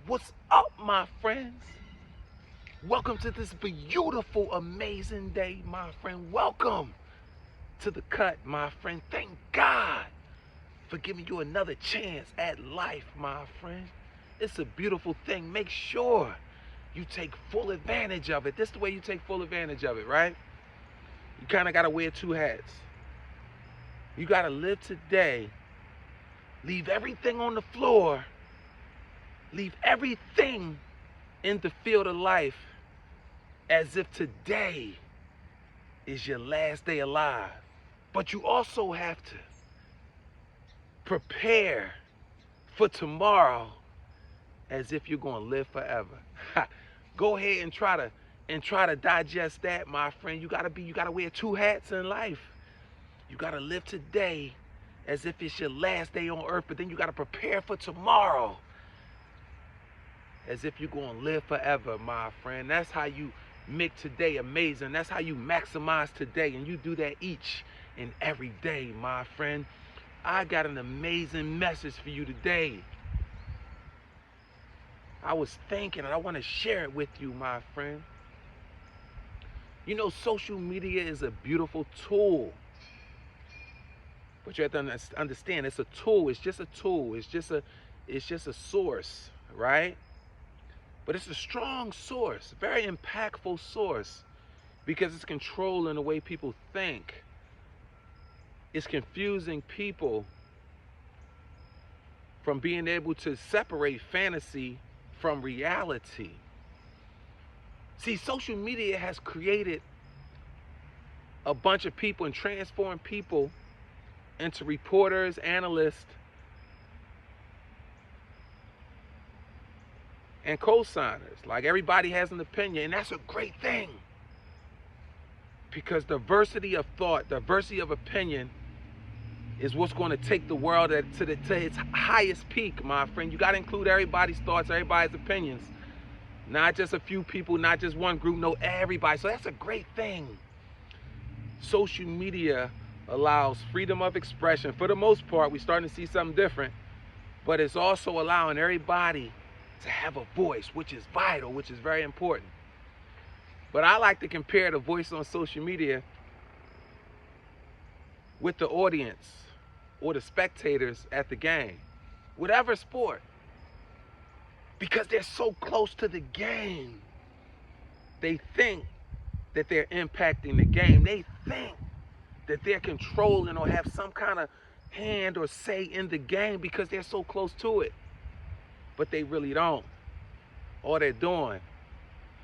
What's up, my friends? Welcome to this beautiful, amazing day, my friend. Welcome to the cut, my friend. Thank God for giving you another chance at life, my friend. It's a beautiful thing. Make sure you take full advantage of it. This is the way you take full advantage of it, right? You kind of got to wear two hats. You got to live today, leave everything on the floor, leave everything in the field of life as if today is your last day alive. But you also have to prepare for tomorrow as if you're going to live forever. Go ahead and try to digest that, my friend. You got to wear two hats in life. You got to live today as if it's your last day on earth, but then you got to prepare for tomorrow as if you're going to live forever, my friend. That's how you make today amazing. That's how you maximize today, and you do that each and every day, my friend. I got an amazing message for you today. I was thinking, and I want to share it with you, my friend. You know, social media is a beautiful tool. But you have to understand, it's a tool. It's just a tool. It's just a source, right? But it's a strong source, very impactful source, because it's controlling the way people think. It's confusing people from being able to separate fantasy from reality. See, social media has created a bunch of people and transformed people into reporters, analysts, and co-signers. Like, everybody has an opinion, and that's a great thing. Because diversity of thought, diversity of opinion is what's going to take the world to its highest peak, my friend. You got to include everybody's thoughts, everybody's opinions. Not just a few people, not just one group, no, everybody. So that's a great thing. Social media allows freedom of expression. For the most part, we're starting to see something different. But it's also allowing everybody to have a voice, which is vital, which is very important. But I like to compare the voice on social media with the audience or the spectators at the game, whatever sport, because they're so close to the game. They think that they're impacting the game. They think that they're controlling or have some kind of hand or say in the game because they're so close to it. But they really don't. All they're doing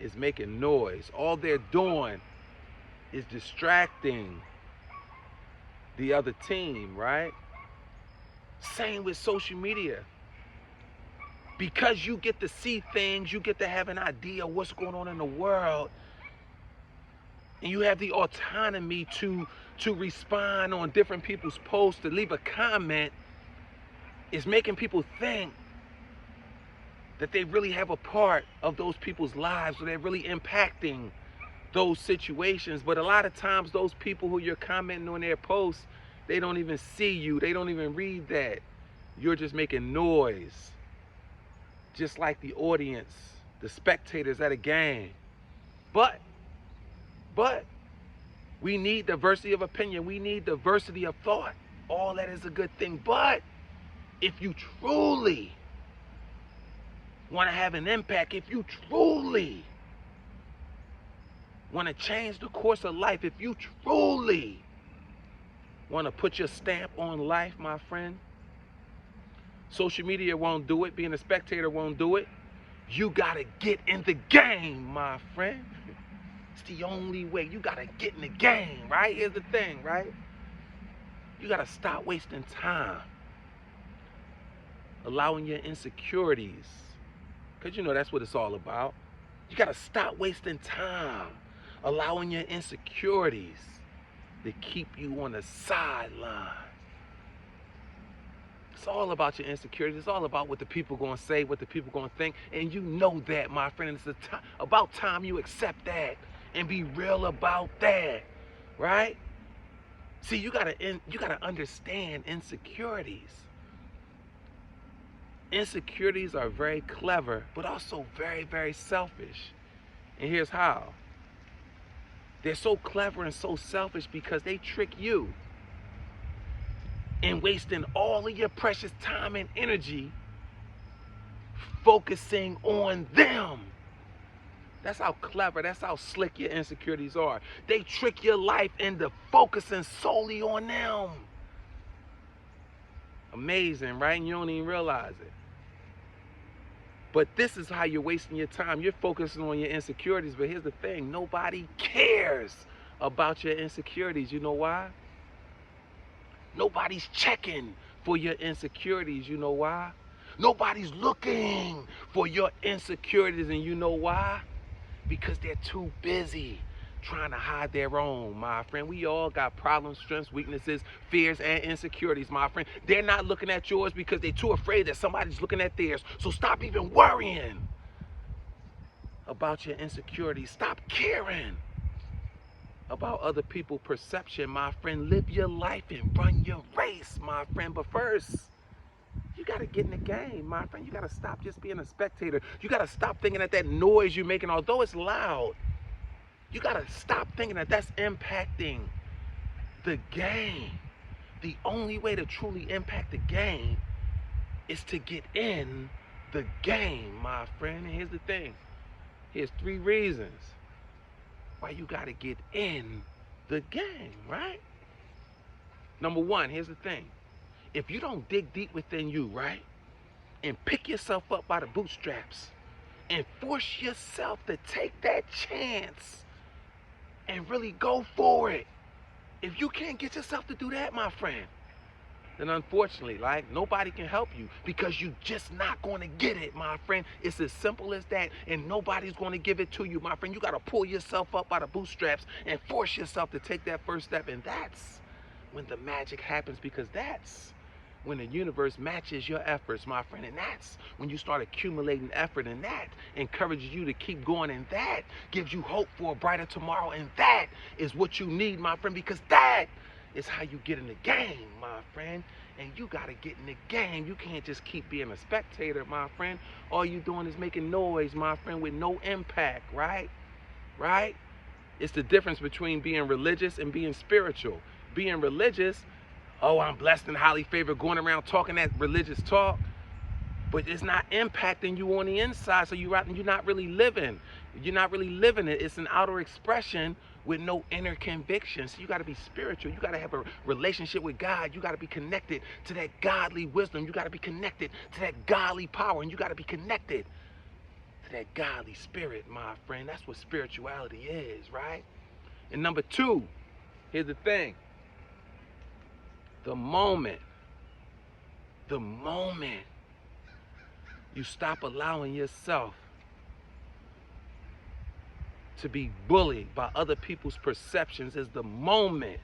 is making noise. All they're doing is distracting the other team, right? Same with social media. Because you get to see things, you get to have an idea of what's going on in the world, and you have the autonomy to respond on different people's posts, to leave a comment, is making people think that they really have a part of those people's lives, or they're really impacting those situations. But a lot of times those people who you're commenting on their posts, they don't even see you. They don't even read that. You're just making noise. Just like the audience, the spectators at a game. But we need diversity of opinion. We need diversity of thought. All that is a good thing. But if you truly want to have an impact, if you truly want to change the course of life, if you truly want to put your stamp on life, my friend, social media won't do it. Being a spectator won't do it. You got to get in the game, my friend. It's the only way. You got to get in the game, right? Here's the thing, right? You got to stop wasting time allowing your insecurities, because you know that's what it's all about. You got to stop wasting time allowing your insecurities to keep you on the sideline. It's all about your insecurities. It's all about what the people going to say, what the people going to think. And you know that, my friend. It's about time you accept that and be real about that, right? See, you gotta understand insecurities. Insecurities are very clever, but also very, very selfish. And here's how. They're so clever and so selfish because they trick you in wasting all of your precious time and energy focusing on them. That's how clever, that's how slick your insecurities are. They trick your life into focusing solely on them. Amazing, right? And you don't even realize it. But this is how you're wasting your time. You're focusing on your insecurities, but here's the thing. Nobody cares about your insecurities. You know why? Nobody's checking for your insecurities. You know why? Nobody's looking for your insecurities, and you know why? Because they're too busy trying to hide their own, my friend. We all got problems, strengths, weaknesses, fears, and insecurities, my friend. They're not looking at yours because they're too afraid that somebody's looking at theirs. So stop even worrying about your insecurities. Stop caring about other people's perception, my friend. Live your life and run your race, my friend. But first, you got to get in the game, my friend. You got to stop just being a spectator. You got to stop thinking that noise you're making, although it's loud, you got to stop thinking that that's impacting the game. The only way to truly impact the game is to get in the game, my friend. And here's the thing. Here's 3 reasons why you got to get in the game, right? Number 1, here's the thing. If you don't dig deep within you, right, and pick yourself up by the bootstraps and force yourself to take that chance and really go for it, if you can't get yourself to do that, my friend, then unfortunately, like, nobody can help you because you're just not going to get it, my friend. It's as simple as that, and nobody's going to give it to you, my friend. You got to pull yourself up by the bootstraps and force yourself to take that first step, and that's when the magic happens, because that's when the universe matches your efforts, my friend. And that's when you start accumulating effort, and that encourages you to keep going, and that gives you hope for a brighter tomorrow. And that is what you need, my friend, because that is how you get in the game, my friend. And you got to get in the game. You can't just keep being a spectator, my friend. All you doing is making noise, my friend, with no impact, right? Right? It's the difference between being religious and being spiritual. Being religious, oh, I'm blessed and highly favored, going around talking that religious talk, but it's not impacting you on the inside, so you're not really living. You're not really living it. It's an outer expression with no inner conviction. So you got to be spiritual. You got to have a relationship with God. You got to be connected to that godly wisdom. You got to be connected to that godly power, and you got to be connected to that godly spirit, my friend. That's what spirituality is, right? And number 2, here's the thing. The moment you stop allowing yourself to be bullied by other people's perceptions is the moment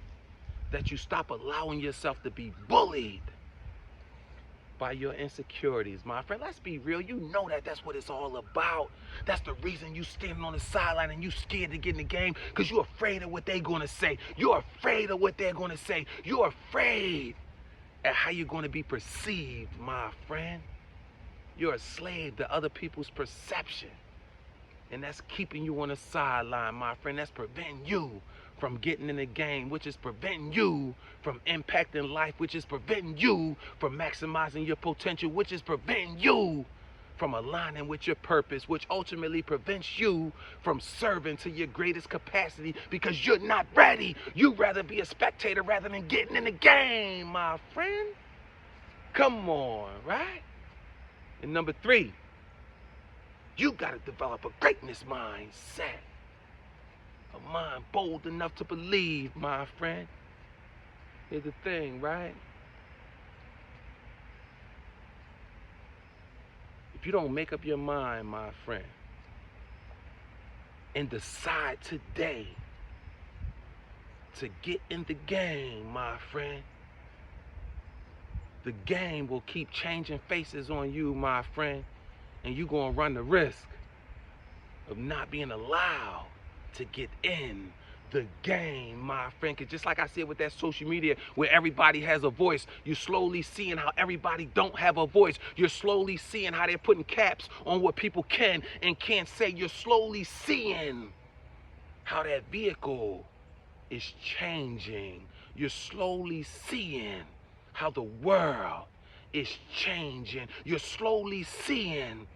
that you stop allowing yourself to be bullied by your insecurities, my friend. Let's be real. You know that that's what it's all about. That's the reason you standing on the sideline and you scared to get in the game, because you're afraid of what they're going to say. You're afraid of what they're going to say. You're afraid at how you're going to be perceived, my friend. You're a slave to other people's perception. And that's keeping you on the sideline, my friend. That's preventing you from getting in the game, which is preventing you from impacting life, which is preventing you from maximizing your potential, which is preventing you from aligning with your purpose, which ultimately prevents you from serving to your greatest capacity because you're not ready. You'd rather be a spectator rather than getting in the game, my friend. Come on, right? And number 3, you got to develop a greatness mindset. A mind bold enough to believe, my friend. Here's the thing, right? If you don't make up your mind, my friend, and decide today to get in the game, my friend, the game will keep changing faces on you, my friend, and you're going to run the risk of not being allowed to get in the game, my friend. Because just like I said with that social media where everybody has a voice, you're slowly seeing how everybody don't have a voice. You're slowly seeing how they're putting caps on what people can and can't say. You're slowly seeing how that vehicle is changing. You're slowly seeing how the world is changing. You're slowly seeing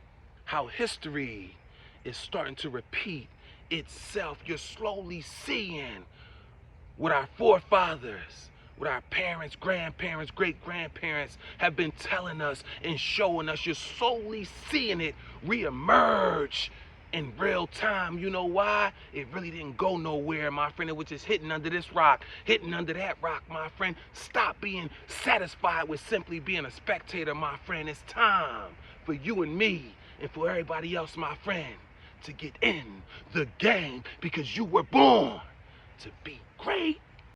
how history is starting to repeat itself. You're slowly seeing what our forefathers, what our parents, grandparents, great-grandparents have been telling us and showing us. You're slowly seeing it reemerge in real time. You know why? It really didn't go nowhere, my friend. It was just hitting under this rock, hitting under that rock, my friend. Stop being satisfied with simply being a spectator, my friend. It's time for you and me and for everybody else, my friend, to get in the game, because you were born to be great.